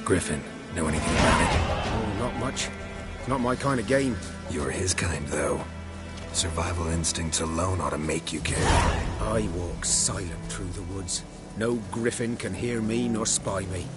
Griffin, know anything about it? Oh, not much. Not my kind of game. You're his kind, though. Survival instincts alone ought to make you care. I walk silent through the woods. No griffin can hear me nor spy me.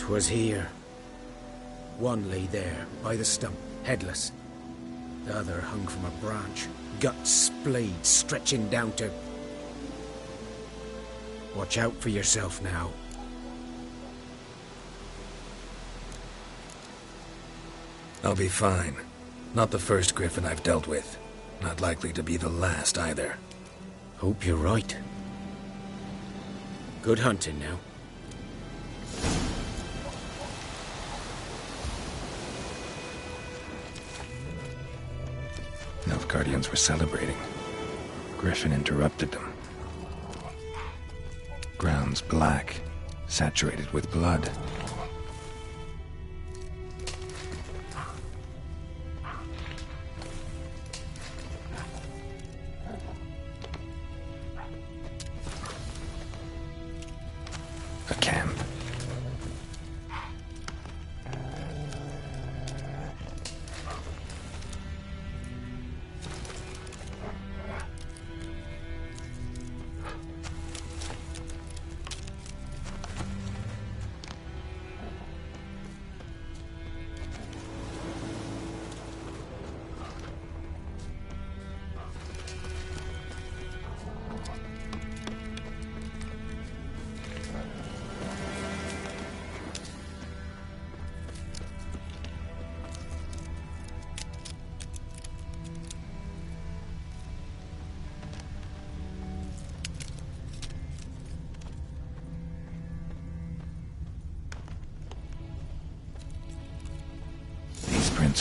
Was here. One lay there, by the stump, headless. The other hung from a branch, guts splayed, stretching down to... Watch out for yourself now. I'll be fine. Not the first griffin I've dealt with. Not likely to be the last, either. Hope you're right. Good hunting now. Nilfgaardians were celebrating. Griffin interrupted them. Ground's black, saturated with blood. A camp.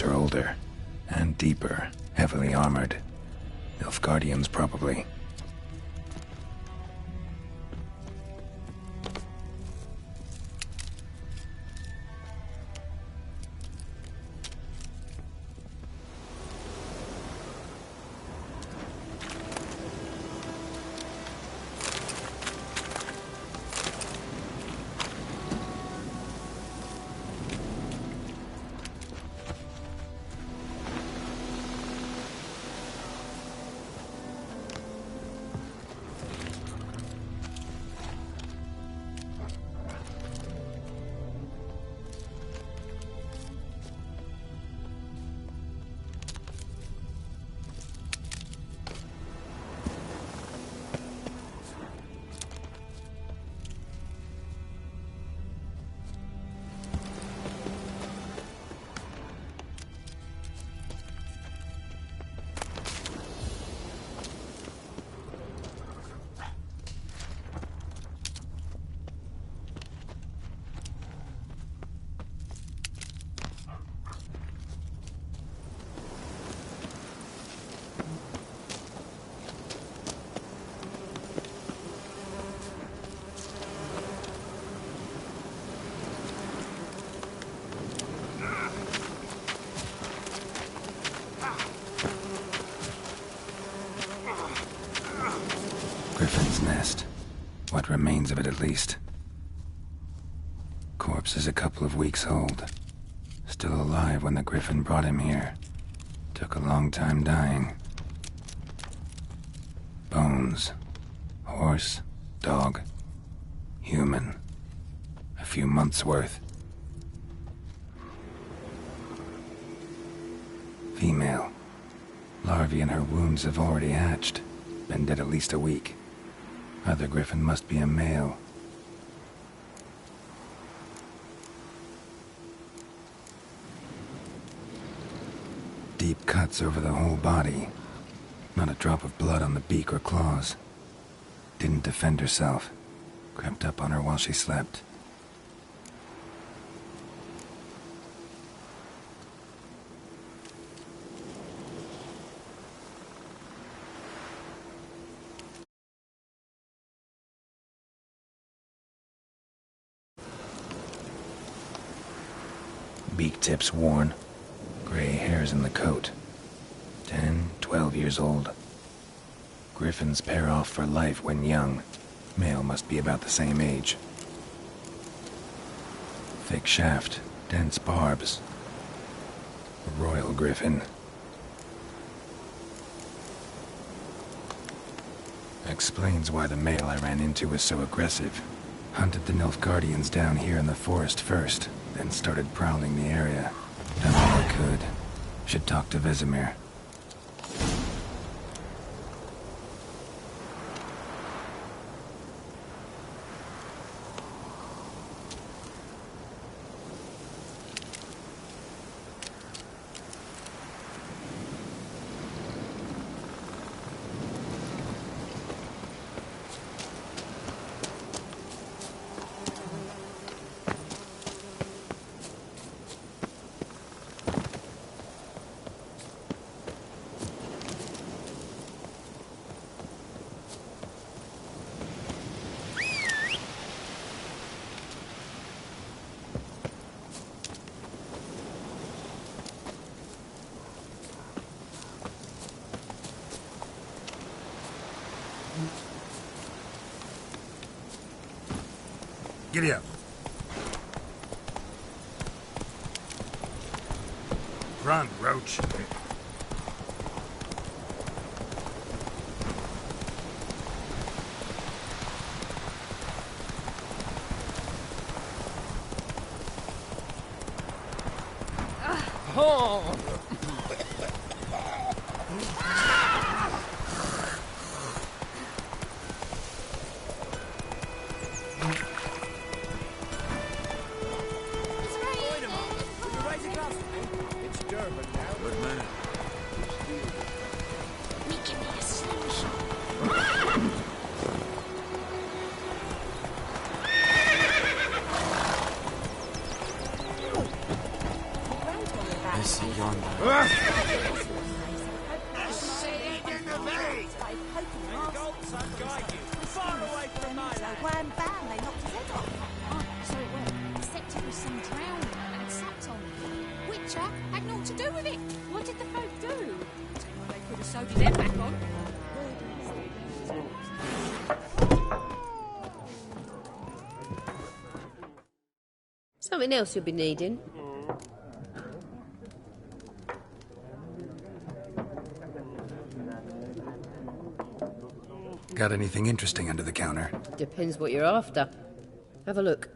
Are older and deeper, heavily armored. Nilfgaardians, probably. Griffin's nest. What remains of it, at least. Corpse is a couple of weeks old. Still alive when the Griffin brought him here. Took a long time dying. Bones. Horse. Dog. Human. A few months' worth. Female. Larvae in her wounds have already hatched. Been dead at least a week. Other Griffin must be a male. deep cuts over the whole body. Not a drop of blood on the beak or claws. Didn't defend herself. Crept up on her while she slept. Beak tips worn. Gray hairs in the coat. 10, 12 years old. Griffins pair off for life when young. Male must be about the same age. Thick shaft, dense barbs. A royal griffin. Explains why the male I ran into was so aggressive. Hunted the Nilfgaardians down here in the forest first, then started prowling the area. Done all I could. Should talk to Vesemir. Giddy up. Run, Roach. Something else you'll be needing. Got anything interesting under the counter? Depends what you're after. Have a look.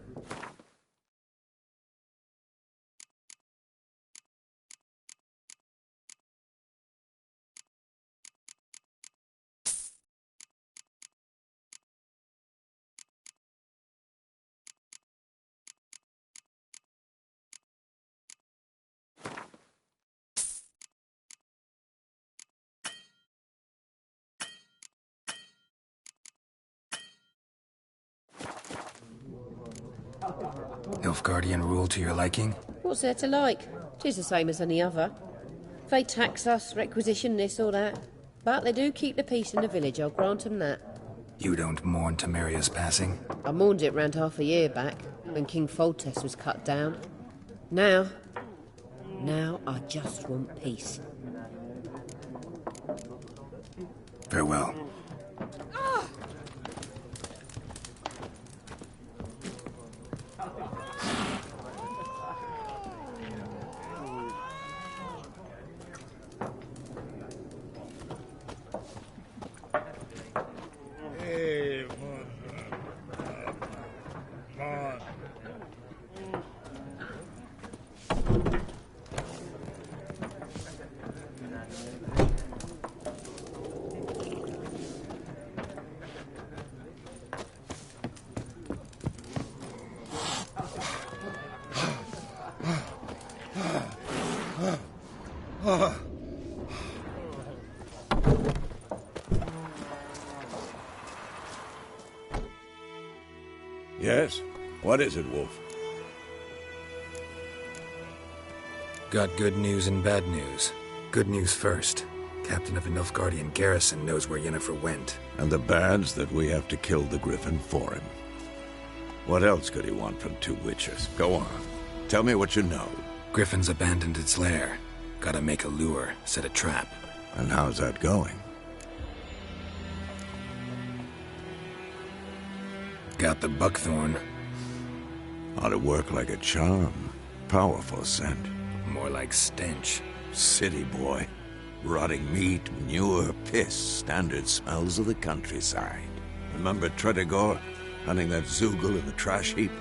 Nilfgaardian rule to your liking? What's there to like? 'Tis the same as any other. They tax us, requisition this or that. But they do keep the peace in the village, I'll grant 'em that. You don't mourn Temeria's passing? I mourned it round half a year back, when King Foltest was cut down. Now I just want peace. Farewell. Yes? What is it, Wolf? Got good news and bad news. Good news first. Captain of the Nilfgaardian garrison knows where Yennefer went. And the bad's that we have to kill the Griffin for him. What else could he want from two witches? Go on. Tell me what you know. Griffin's abandoned its lair. Gotta make a lure, set a trap. And how's that going? Got the buckthorn. Ought to work like a charm. Powerful scent. More like stench. City boy. Rotting meat, manure, piss. Standard smells of the countryside. Remember Tretogor? Hunting that Zoogle in the trash heap?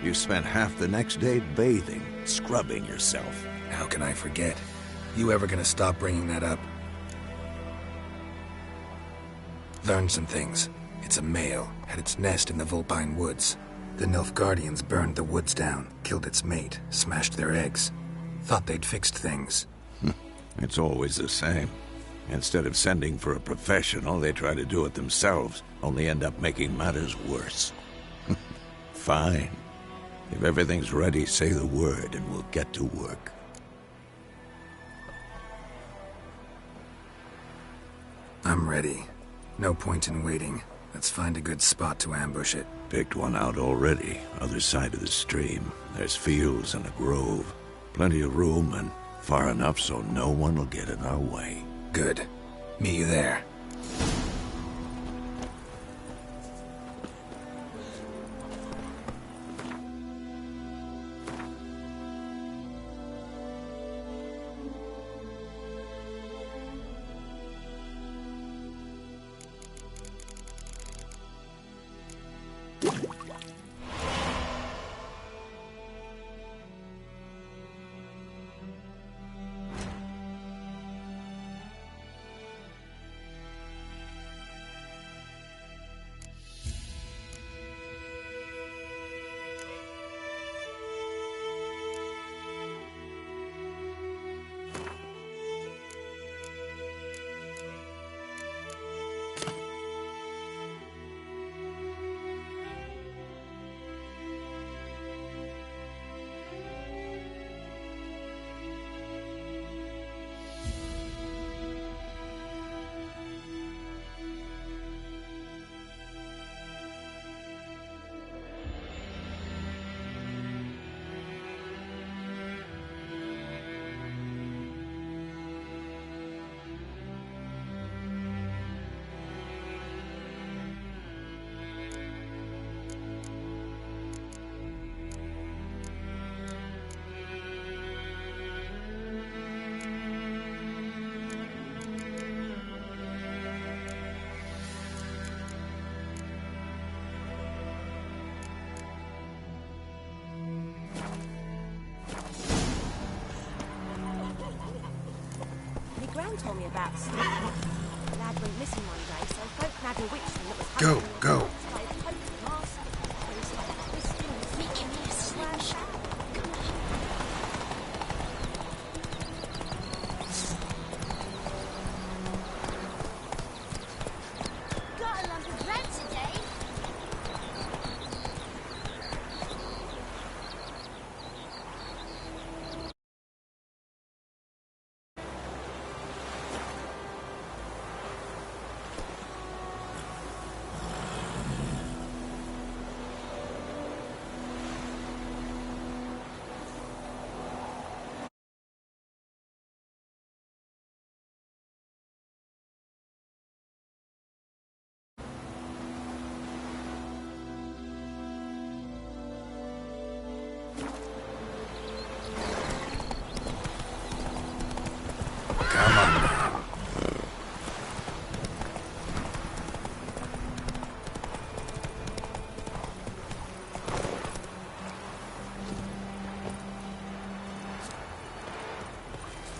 You spent half the next day bathing, scrubbing yourself. How can I forget? You ever gonna stop bringing that up? Learned some things. It's a male, had its nest in the Vulpine Woods. The Nilfgaardians burned the woods down, killed its mate, smashed their eggs. Thought they'd fixed things. It's always the same. Instead of sending for a professional, they try to do it themselves, only end up making matters worse. Fine. If everything's ready, say the word and we'll get to work. I'm ready. No point in waiting. Let's find a good spot to ambush it. Picked one out already, other side of the stream. There's fields and a grove. Plenty of room and far enough so no one will get in our way. Good. Meet you there. Gran told me about Sniff. The lad went missing one day, so folk nabbed a witch that was Go, hunting. go.